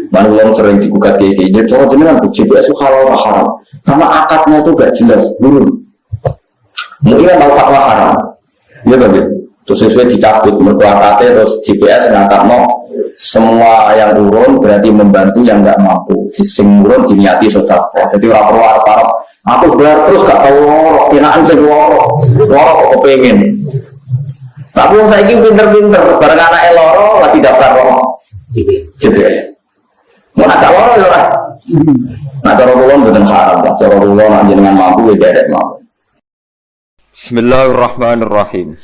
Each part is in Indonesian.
Manusia sering digugat kayak gini. Cara jenengan GPS itu halal haram. Karena akadnya itu gak jelas, burung. Mungkin tahu fatwa haram. Iya bagi. Terus sesuai dicabut merkuakate terus GPS ngangkat semua yang turun berarti membantu yang nggak mampu. Sing turun diniati sedekah. Jadi ora perlu arep. Aku belar terus gak tahu loro, pinaan sing loro kok kepengin. Tapi wong saiki pinter-pinter, bareng anake loro lagi daftar loro. GPS. Mau ada loro ya ora. Nah cara kula mboten haram, cara kula nek jenengan mampu ya derek mampu. Bismillahirrahmanirrahim.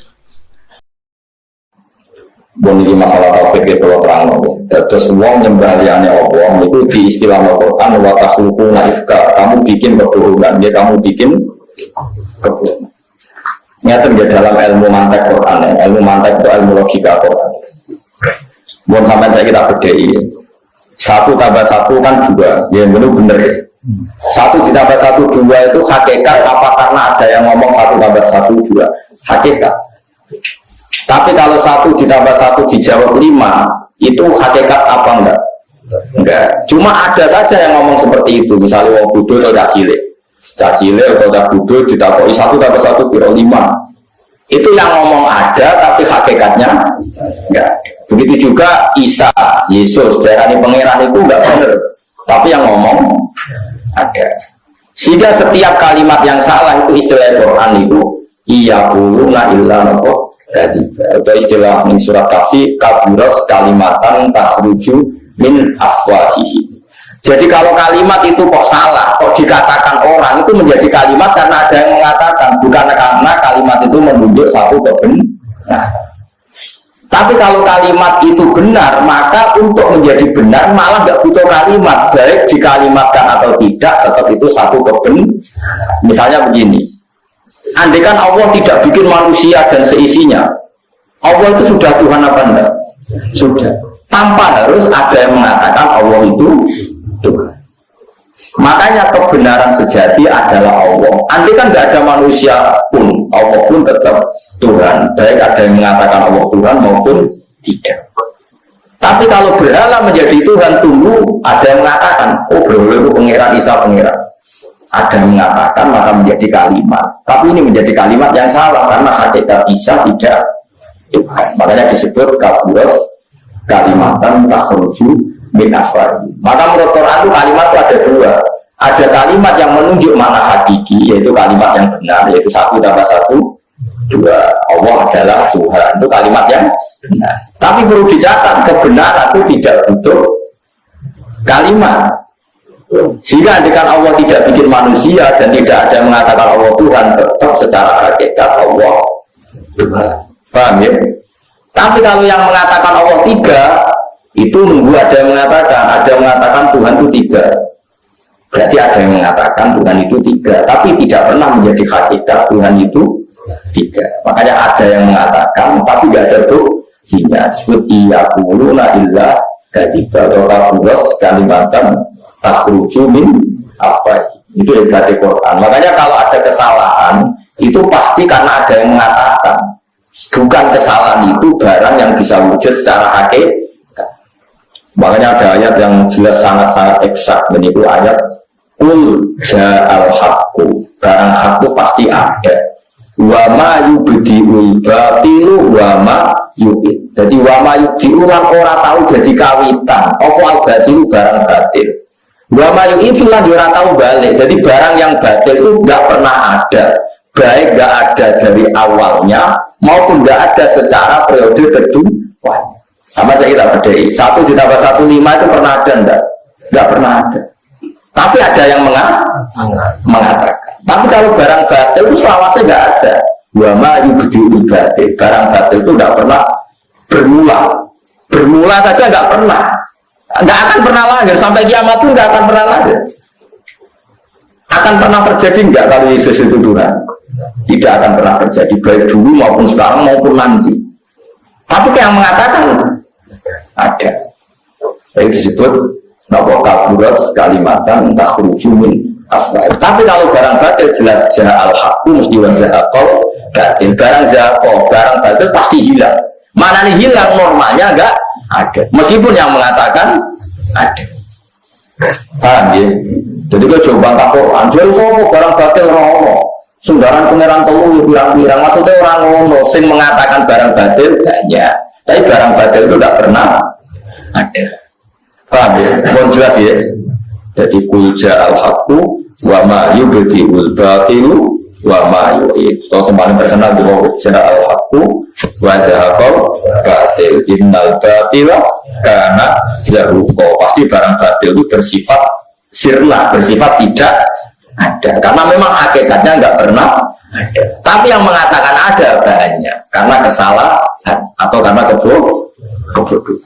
Bon iki masalah tauhid itu terang nopo. Terus wong nyembah liyane Allah itu di istilah Al-Qur'an wa takhluquna ifka. Kamu bikin kebohongan, ya kamu bikin kebohongan. Nyata dia dalam ilmu mantek Quran, ilmu mantek itu ilmu logika Quran. Bon sampai saya kita bedai. 1 tambah 1 kan 2. Ya benar ya. 1 ditambah 1 2 itu hakikat apa karena ada yang ngomong 1 tambah 1 2 hakikat. Tapi kalau 1 ditambah 1 dijawab 5 itu hakikat apa enggak? Enggak. Cuma ada saja yang ngomong seperti itu. Misalnya wong bodoh atau cah cilik atau cah bodoh ditakoki 1 tambah 1 kira 5. Itu yang ngomong ada tapi hakikatnya enggak. Begitu juga Isa, Yesus, darani pangeran itu enggak benar. Tapi yang ngomong ada. Sehingga setiap kalimat yang salah itu istilah Quran itu iya quluna illa naqo atau istilah min surat Kahfi kaburas kalimatan tasruju min afwahihi. Jadi kalau kalimat itu kok salah, kok dikatakan orang itu menjadi kalimat karena ada yang mengatakan, bukan karena kalimat itu menunjuk satu kebenaran. Tapi kalau kalimat itu benar, maka untuk menjadi benar malah nggak butuh kalimat, baik dikalimatkan atau tidak, tetap itu satu kebenaran. Misalnya begini, andaikan Allah tidak bikin manusia dan seisinya, Allah itu sudah Tuhan apa enggak? Sudah. Tanpa harus ada yang mengatakan Allah itu Tuhan. Makanya kebenaran sejati adalah Allah. Andaikan nggak ada manusia pun, Allah pun tetap Tuhan. Baik ada yang mengatakan Allah Tuhan maupun tidak. Tapi kalau berhala menjadi Tuhan, tunggu ada yang mengatakan, oh berhala itu pangeran, Isa pangeran. Ada yang mengatakan maka menjadi kalimat. Tapi ini menjadi kalimat yang salah karena hakikat Isa tidak Tuhan. Makanya disebut kaburas kalimatan takhruju min afwahi. Maka menurut Quran itu kalimat itu ada 2. Ada kalimat yang menunjuk makna hakiki, yaitu kalimat yang benar, yaitu 1 tambah 1 2. Allah adalah Tuhan. Itu kalimat yang benar. Tapi perlu dicatat kebenaran itu tidak butuh kalimat. Sehingga andaikan Allah tidak bikin manusia dan tidak ada yang mengatakan Allah Tuhan, tetap secara hakikat Allah Tuhan. Paham ya? Tapi kalau yang mengatakan Allah 3, itu nunggu ada yang mengatakan Tuhan itu 3. Berarti ada yang mengatakan Tuhan itu 3, tapi tidak pernah menjadi hakikat Tuhan itu 3. Makanya ada yang mengatakan, tapi tidak ada buktinya. Disebut iya quluna illa kadzdzaba atau kaburas kalimatan takhruju min afwahi. Itu dari Quran. Makanya kalau ada kesalahan itu pasti karena ada yang mengatakan. Bukan kesalahan itu barang yang bisa wujud secara hakikat. Makanya ada ayat yang jelas sangat-sangat eksak, dan itu ayat Qul ja'al haqqu. Barang hak itu pasti ada. Wa ma yubdi'ul batilu wa ma yu'id. Jadi wa ma yubdi'u lan ora tahu jadi kawitan. Apa al-batilu barang batil. Wa ma yu'id lan ora tahu balik. Jadi barang yang batil itu enggak pernah ada. Baik enggak ada dari awalnya maupun enggak ada secara periode kedua. Sama saja kita bedai. 1 ditambah 1 5 itu pernah ada enggak? Enggak pernah ada. Tapi ada yang mengatakan. Tapi kalau barang batil itu selawasnya enggak ada. Wa ma yubdi'ul batil. Barang batil itu enggak pernah bermula. Bermula saja enggak pernah. Enggak akan pernah lahir sampai kiamat itu enggak akan pernah lahir. Akan pernah terjadi enggak kalau Yesus itu Tuhan? Tidak akan pernah terjadi baik dulu maupun sekarang maupun nanti. Tapi yang mengatakan ada. Jadi disebut napa kaburas kalimatan takhruju min afwahi. Tapi kalau barang batil jelas ja'al haqqu mesti wa zahaqal batil. Barang zahaqal, barang batil pasti hilang. Mana nih hilang normalnya enggak ada. Meskipun yang mengatakan ada. Paham ya? Jadi kau coba tak Quran, jual sopo barang batil romo. Sembarang pangeran telu pirang-pirang, maksudnya orang ngono sing mengatakan barang batil banyak, tapi barang batil itu tidak pernah ada. Paham ya? Mohon jelas ya. Jadi kulja al-haqqu wa ma yubdi'ul batilu wa ma yu'id. Itu semakin terkenal di kulja al-haqqu wa zahaqal batil. Innal batila kana zahuqa. Pasti barang batil itu bersifat sirna, bersifat tidak ada. Karena memang hakikatnya nggak pernah ada. Tapi yang mengatakan ada banyak karena kesalahan atau karena kebodohan.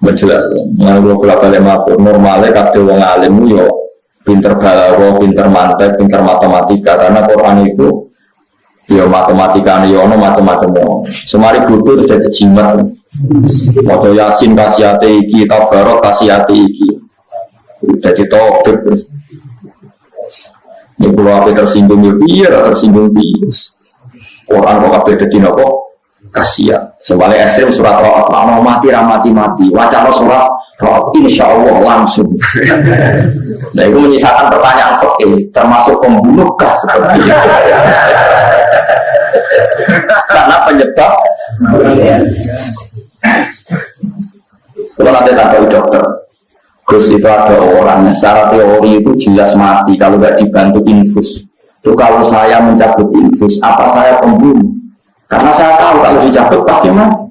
Berjelas. Yang dua balik matur normalnya kabeh wong alim yo pinter balaghah, pinter mantek, pinter matematika. Karena Quran itu yo matematika yo ono macam-macam. Semari bodoh terus jadi jimat. Maca Yasin kasihate iki, Tabarok kasihate iki. Jadi topik. Ini kalau apa tersinggung ya biar tersinggung bias. Quran kok apa jadi nopo kasihan. Sebaliknya ekstrim surat Ro'at, mau mati ramati mati. Wacana surat Ro'at, insya Allah langsung. Nah itu menyisakan pertanyaan fakih, termasuk pembunuh kah seperti itu? Karena penyebab. Kalau nanti tahu dokter. Gus itu ada orang secara teori itu jelas mati kalau nggak dibantu infus. Itu kalau saya mencabut infus, apa saya pembunuh? Karena saya tahu kalau dicabut pasti mati.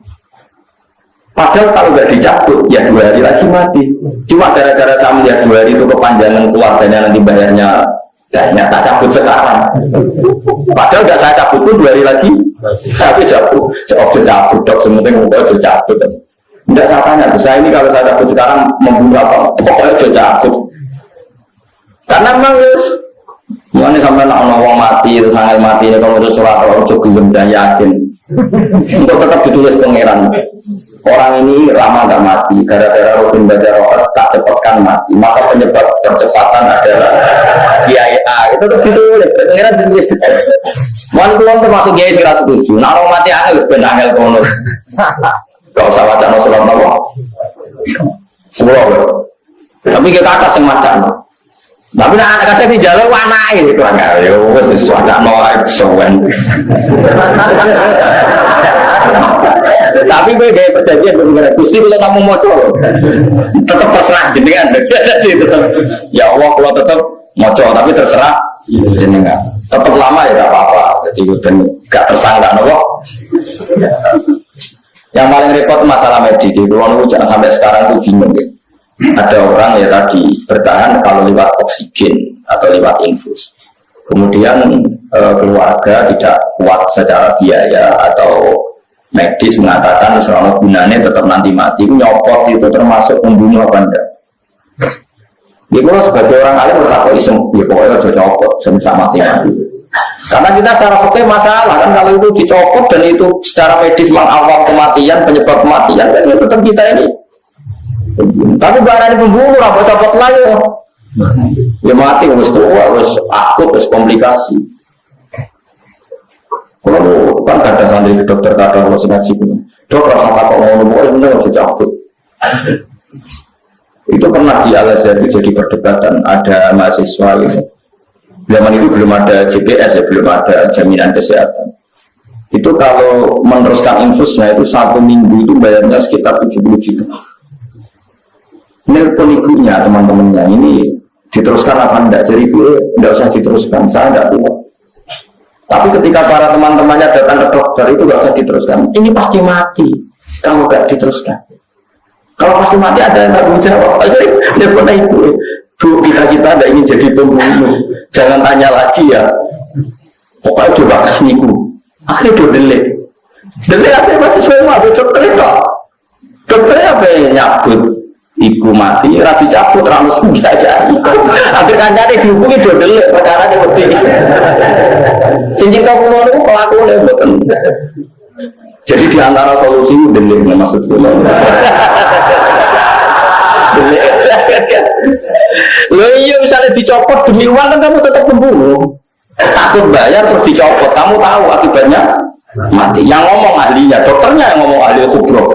Padahal kalau nggak dicabut ya 2 hari lagi mati. Cuma gara-gara saya melihat 2 hari itu kepanjangan keluarganya nanti bayarnya banyak, tak cabut sekarang. Padahal nggak saya cabut pun 2 hari lagi, tapi cabut. Cabut dok, sementing mau cabut. Tidak saya tanya, saya ini kalau saya cabut sekarang membunuh apa? Pokoknya sudah cabut. Karena memang ini sampai nak orang mati, itu sangat mati. Ini kalau itu surat Al-Qur'an gelem dan yakin. Untuk tetap ditulis pangeran. Orang ini lama tidak mati. Gara-gara rukun baca rohat tak cepatkan mati. Maka penyebab percepatan adalah kiai A. Itu tetap ditulis. Pangeran ditulis. Mohon keluar termasuk kiai segera setuju. Nak orang mati angel benar angel kono. Kau usah wacana surat Allah. Sepuluh. Tapi kita atas yang macam. Tapi nak kadang di jalan warna ini kurang kali. Wes wacana orang sewen. Tapi gue gaya perjanjian dengan Gusti kalau kamu mau coba, tetap terserah jenengan. Ya Allah kalau tetap mau coba, tapi terserah jenengan. Tetap lama ya tidak apa-apa. Jadi gue gak tersangka nopo. Yang paling repot masalah medis di ruang jangan sampai sekarang tuh bingung ya. Ada orang ya tadi bertahan kalau lewat oksigen atau lewat infus. Kemudian keluarga tidak kuat secara biaya atau medis mengatakan selama gunanya tetap nanti mati. Nyopot itu termasuk membunuh apa enggak? Jadi kalau sebagai orang alim bertakwa isem, ya pokoknya sudah nyopot sama mati. Karena kita secara fakir masalah kan kalau itu dicopot dan itu secara medis mengawal kematian, penyebab kematian kan itu tetap kita ini. Tapi barang ini pembunuh, apa copot lagi ya mati, harus tua, harus akut, harus komplikasi. Kalau kan ada santri dokter kadang kalau ngaji punya dok rasa kok ngomong bener harus dicabut. Itu pernah di Al-Azhar jadi perdebatan, ada mahasiswa gitu. Zaman itu belum ada GPS ya, belum ada jaminan kesehatan. Itu kalau meneruskan infusnya itu 1 minggu itu bayarnya sekitar 70 juta. Nelpon ibunya, teman-temannya, ini diteruskan apa enggak? Jadi enggak usah diteruskan, saya enggak kuat. Tapi ketika para teman-temannya datang ke dokter itu enggak usah diteruskan. Ini pasti mati kalau enggak diteruskan. Kalau pasti mati ada yang tanggung jawab. Jadi nelpon ibu. Bu, kita tidak ingin jadi pembunuh. Jangan tanya lagi ya. Pokoknya coba kesniku. Akhirnya do delik. Delik akhirnya masih sesuai sama dokter itu. Dokternya apa yang nyabut? Ibu mati, rapi cabut, ramus menjajah. Akhirnya kancane dihubungi do delik. Perkara yang lebih. Cincin kau pulau itu kelakuannya betul. Jadi di antara solusi delik maksudnya. Delik. Loh iya misalnya dicopot demi uang kan kamu tetap membunuh. Takut bayar terus dicopot, kamu tahu akibatnya mati. Yang ngomong ahlinya, dokternya yang ngomong ahli kubro.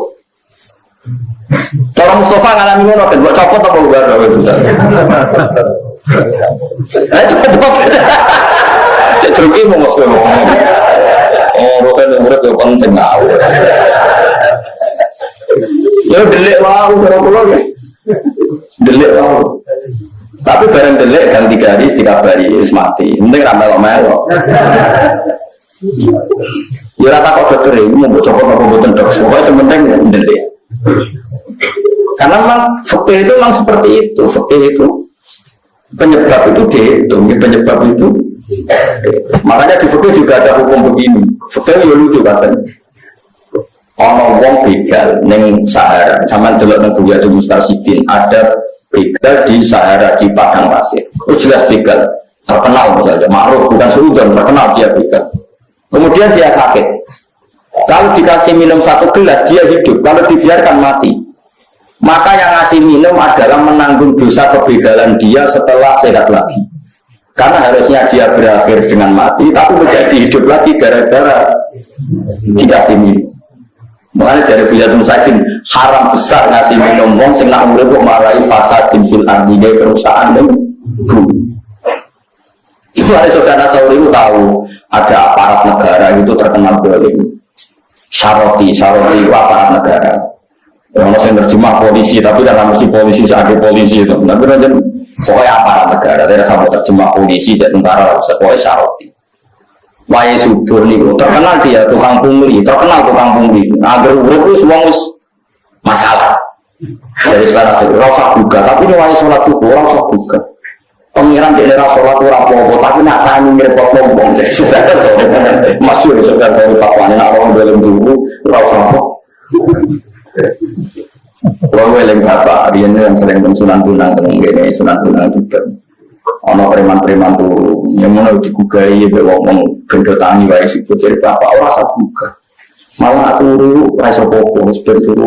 Cara Mustafa ngalami ngono kan buat copot apa luar itu bisa. Copot. Terus iki mau ngomong. Oh, bukan urip yo penting ngawur. Ya delik wae karo kula ya. Delik wae. Tapi bareng delik ganti garis dikabari wis mati. Penting ra melo-melo. Ya ora takok dokter iki mau copot apa mboten dok. Pokoke sementing delik. Karena memang fikih itu memang seperti itu. Fikih itu penyebab itu dihitung, penyebab itu. Makanya di fikih juga ada hukum begini. Fikih ya lucu katanya. Ono wong begal ning Sahara, sampean delok nang Buyatul Mustarsyidin, ada begal di Sahara di padang pasir. Oh jelas begal terkenal saja, ma'ruf bukan seudon, terkenal dia begal. Kemudian dia sakit. Kalau dikasih minum satu gelas dia hidup, kalau dibiarkan mati. Maka yang ngasih minum adalah menanggung dosa kebegalan dia setelah sehat lagi. Karena harusnya dia berakhir dengan mati, tapi menjadi hidup lagi gara-gara dikasih minum. Makanya dari Buyatul Mustarsyidin haram besar ngasih minum wong sing nak urip kok marai fasadin fil ardi kerusakan ning bumi. Mulai saudara Sauri itu tahu ada aparat negara itu terkenal boleh. Syaroti itu aparat negara. Orang yang terjemah polisi, tapi dalam mesti polisi sebagai polisi itu. Tapi nanti pokoknya aparat negara, tidak sampai terjemah polisi, jadi tentara, pokoknya Syaroti. Wahai subur nih, terkenal dia tukang pungli, agar urip itu semua masalah. Dari sholat itu, rasa buka, tapi ini wahai sholat itu, rasa buka. Pengiran di daerah sholat itu rapopo, tapi nak tanya mirip ngomong. Masyur, sudah saya fatwanya, nak orang dalam dulu, rasa apa. Kalau yang berapa, dia ini yang sering Sunan Bonang, ini Sunan Bonang juga. Ono preman-preman tuh yang mana digugai ya ngomong bendotangi wae sik jadi bapak ora usah buka. Malah turu rasa popo seperti itu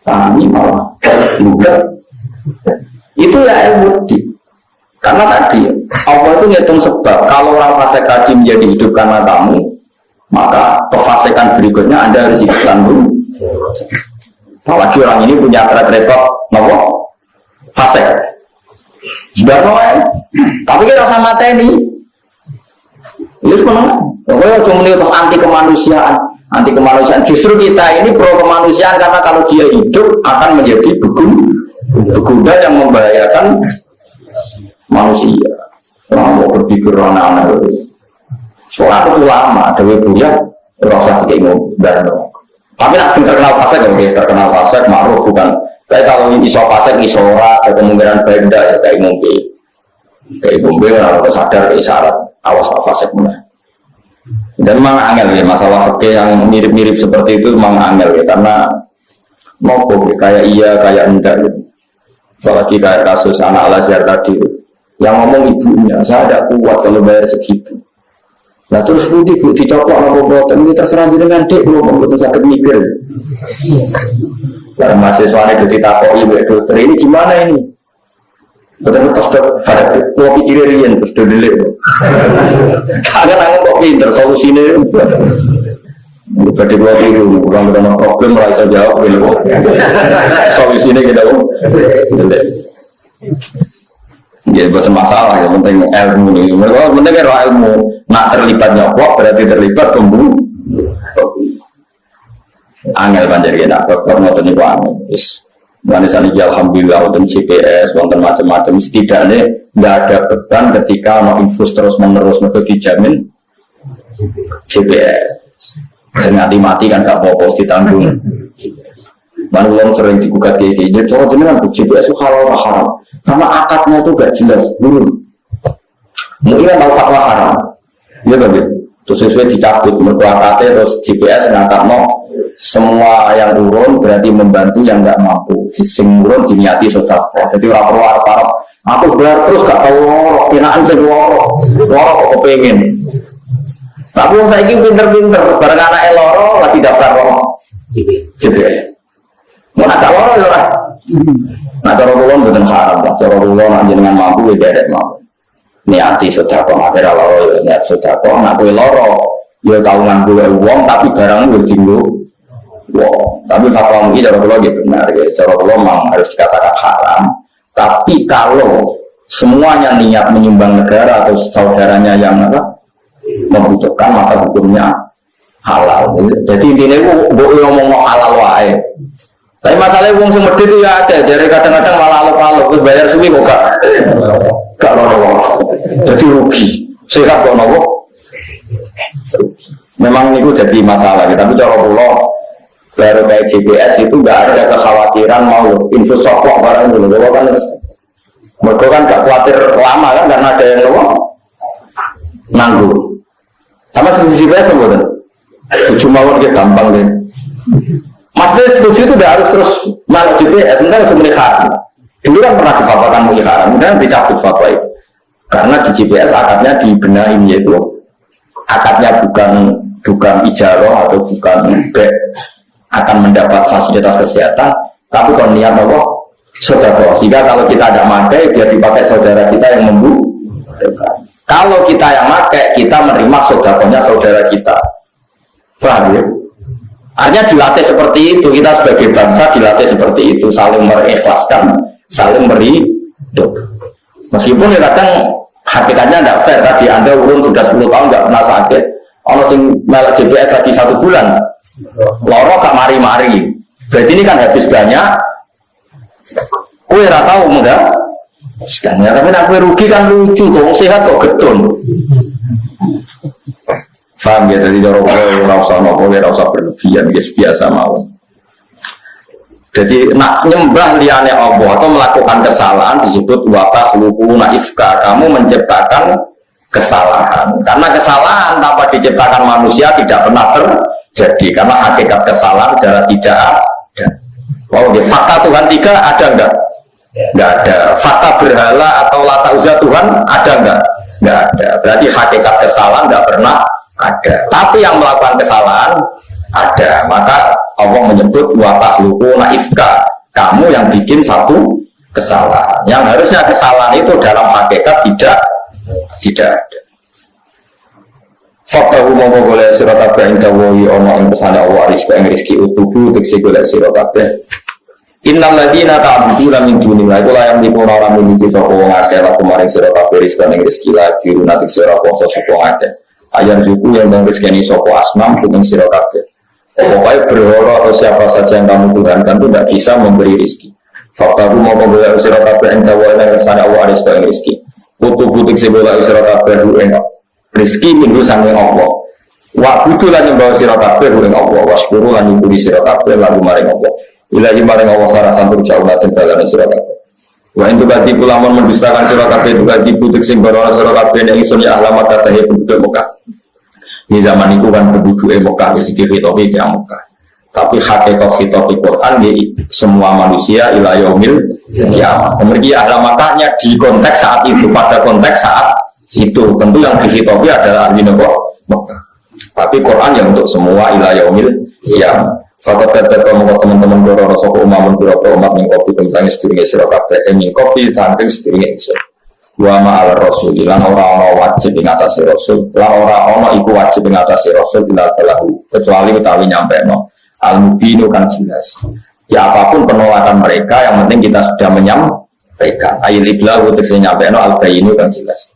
tani malah buka. Itu ya ilmu. Karena tadi Allah itu ngitung sebab kalau orang fasik tadi menjadi hidup karena kamu, maka kefasikan berikutnya Anda harus ikut tanggung. Apalagi orang ini punya track record nopo fasik. Sudah tapi kita sama mateni. Ini sebenarnya, pokoknya cuma ini anti kemanusiaan. Justru kita ini pro kemanusiaan karena kalau dia hidup akan menjadi begunda yang membahayakan manusia. Orang mau berpikir anak-anak itu. Soalnya itu lama, ada ibunya rasa tidak ingin bareng. Tapi nak terkenal fasik, ma'ruf bukan. Tapi kalau iso fasik, iso ora, ada kemungkinan benda ya kayak ngombe orang harus sadar isyarat awas fasik mana. Dan memang angel ya masalah fikih yang mirip-mirip seperti itu memang angel ya karena nopo kayak iya kayak enggak gitu. Apalagi kayak kasus anak Al-Azhar tadi yang ngomong ibunya saya tidak kuat kalau bayar segitu. Nah terus putih dicokok apa boten ini terserah jenengan dek belum betul sakit mikir. Karena mahasiswa itu ditakoi dokter ini gimana ini? Betul-betul sudah mau pikirin terus udah delik. Karena nanggung kok pinter solusinya. Berarti gua tiru, kurang ada problem merasa jawab gitu. Solusinya kita delik. Jadi bukan masalah, yang penting ilmu nih. Mereka penting kalau ilmu nak terlibat nyopok berarti terlibat pembunuh. Angel banjir kita, bermotor nih bang. Manisani alhamdulillah untuk GPS, wonten macam-macam. Setidaknya nggak ada beban ketika mau infus terus menerus mereka dijamin GPS. Ternyata mati kan nggak mau ditanggung. Manulang sering digugat kayak jadi soal jenengan GPS itu halal haram. Karena akadnya itu gak jelas dulu. Mungkin mau fatwa haram, ya begitu. Terus sesuai dicabut akadnya terus GPS ngangkat semua yang turun berarti membantu yang nggak mampu. Sing turun diniati sudah. Jadi orang perlu apa? Aku benar terus gak tahu lorok, pinaan sing lorok kok pengen. Tapi yang saya ini pinter-pinter, bareng anak lorok lagi daftar lorok. GPS. Mau nak lorok ya lah. Nah cara kulon bukan haram lah, cara kulon dengan mampu ya tidak mampu. Niati sudah kok akhirnya loro, niat sudah kok nak kue loro, ya tahu nganggu uang tapi barang gue jinggu Wow, tapi fatwa MUI cara kula gitu benar ya. Cara kula memang harus dikatakan haram. Tapi kalau semuanya niat menyumbang negara atau saudaranya yang membutuhkan, maka hukumnya halal. Jadi intinya gue ngomong halal wae. Tapi masalahnya uang semedit itu ya ada. Jadi kadang-kadang malah alok-alok bayar suwi kok gak lolos. Jadi rugi. Sehat kok nopo. Memang itu jadi masalah. Tapi cara kula baru kayak GPS itu nggak ada kekhawatiran mau info sokok barang dulu, kan mereka kan nggak khawatir lama kan karena ada yang nanggung. Sama GPS sebenarnya, cuma dia gampang deh. Maksudnya setuju itu udah harus terus malah GPS, enggak harus melihara. Dulu kan pernah dipaparkan melihara, kemudian dicabut fatwa itu karena di GPS akadnya dibenahi yaitu akadnya bukan ijaroh atau bukan bek akan mendapat fasilitas kesehatan, tapi kalau niat Allah sedekah. Sehingga kalau kita ada pakai, biar dipakai saudara kita yang membutuhkan. Kalau kita yang pakai, kita menerima sedekahnya saudara kita. Paham ya? Artinya dilatih seperti itu. Kita sebagai bangsa dilatih seperti itu, saling mengikhlaskan, saling meridho. Meskipun kadang hakikatnya tidak fair. Tadi Anda urun sudah 10 tahun nggak pernah sakit, kalau sing melek GPS lagi 1 bulan. Loro gak mari-mari. Berarti ini kan habis banyak. Kowe ora tau enggak? Sekarang tapi nek kowe rugi kan lucu tuh, sehat kok getun. Paham ya, jadi cara kowe ora usah nopo, ora usah berlebihan, biasa mau. Jadi nak nyembah liyane Allah atau melakukan kesalahan disebut wa takhluquna ifka. Kamu menciptakan kesalahan. Karena kesalahan tanpa diciptakan manusia tidak pernah terjadi. Karena hakikat kesalahan adalah tidak ada. Wow, fakta Tuhan 3 ada enggak? Enggak ada. Fakta berhala atau lata uzza Tuhan ada enggak? Enggak ada. Berarti hakikat kesalahan enggak pernah ada. Tapi yang melakukan kesalahan ada. Maka Allah menyebut wa takhluquna ifka. Kamu yang bikin satu kesalahan. Yang harusnya kesalahan itu dalam hakikat tidak ada. Fakta umum boleh sira kabeh inta wahi ana ing pesane Allah rizki utubu tekse golek sira kabeh. Innal ladina ta'buduna min dunillahi la yamliku ora miliki sapa wong akeh lan kemaring sira kabeh rezeki lagi runati sira poso sapa akeh. Ayat suku yang rezeki sapa asnam ing sira kabeh. Pokoknya berhala atau siapa saja yang kamu tuhankan itu tidak bisa memberi rezeki. Fakta umum boleh sira kabeh inta wahi lan pesane Allah rizki. Utubu tekse golek sira kabeh rezeki minggu saking Allah. Wa butuh lan nyembah sira kabeh ing Allah, wasyukuru lan nyemburi sira kabeh lan maring Allah. Ilahi maring Allah sarasan tur jauh lan dalane sira kabeh. Wa in tugati lamun mendustakan sira kabeh tugati butuh sing barono sira kabeh nek isun ya alamat kata penduduk Mekah. Di zaman itu kan penduduk Mekah wis dikitopi ke Mekah. Tapi hakikat khitab Quran ya semua manusia ila yaumil kiamat. Kemudian alamatnya di konteks saat itu, pada konteks saat itu tentu yang dihitopi adalah ahli Mekah. Tapi Quran yang untuk semua ila yaumil qiyamah. Fakat kata teman-teman dorong soko umamun pura-pura umat mengkopi tentang sedurunge sira kabeh mengkopi saking sedurunge iso. Wa ma'al rasul lan ora wajib ing atase rasul, lan ora iku wajib ing atase rasul ila talahu kecuali utawi nyampeno al-mubinu kan jelas. Ya apapun penolakan mereka yang penting kita sudah menyampaikan. Ayil iblahu tegese nyampeno al-bayinu kan jelas.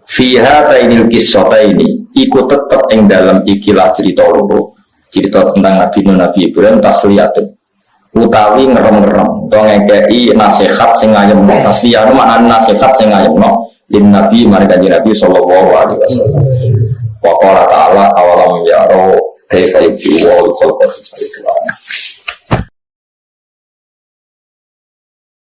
Fiha tainil kisota ini ikut tetap yang dalam ikilah cerita loro, cerita tentang Nabi Ibrahim tasliyatun utawi ngerem-ngerem atau ngekei nasihat sing ngayemno. Tasliyah maknane nasihat sing ngayemno lin Nabi marang Nabi sallallahu alaihi wasallam. Wa qala ta'ala awalam yaro kaifa yuhyi wa khalqa